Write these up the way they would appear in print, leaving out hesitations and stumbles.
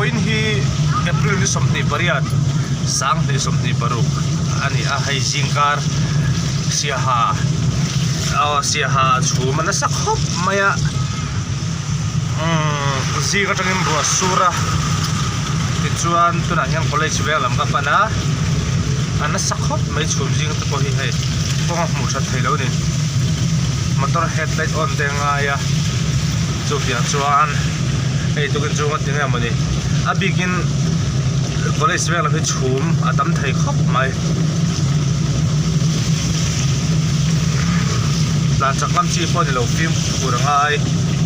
in hi April ni somni pariat sang ni somni paruk ani a hai zingkar siaha Chhum na sakhop maya zinga tangin bua sura tichuan tuna yang college velam ka pana ana sakhop mai Chhum zing to ko hi hai pong mu that thailo ni motor headlight on te nga ya chu pia chuan ei to kin chunga tinga mani a bigin college velam hi Chhum atam thai khop mai lan chaklam chi po dilo film kurangai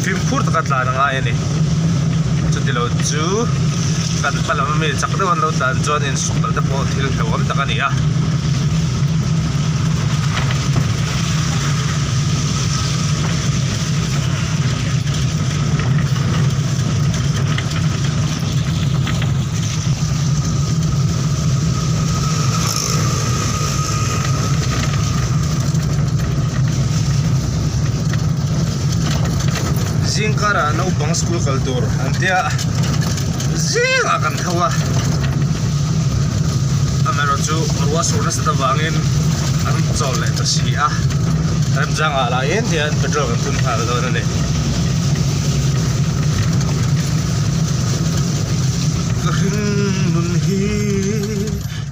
film khur takat la ngai ani chu dilo chu kan palam me chakde wan lo dan chuan in sukal da po thil thewam takani a zingkara no bang school culture antia zing akan thawa amero chu ruwa surna sa tawangin ang chol le to sia ram janga la yen dian petrol kan tun phal do na ne nun hi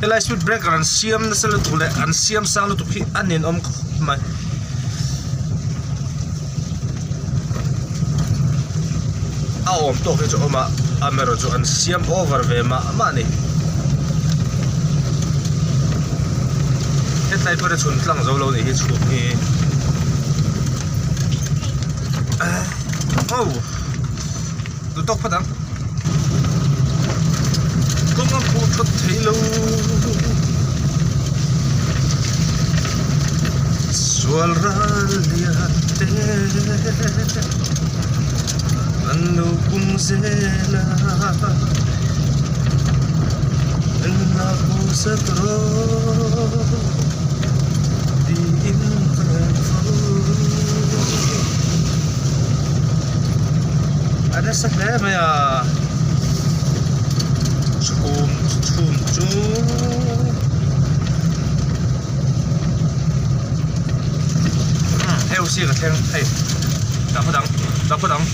elai speed breaker an siam na sa lutule an siam sang lutuk hi anin om mai om to ke oma amero chu an siam over ve ma ni hetlai pare chun tlang zo lo ni hi chu ni oh lutuk padang kong pu thot thailo sual ralia te anu pung zela na pusatro di info ada saklema ya Chhum chu heo si ka theng hey da phadang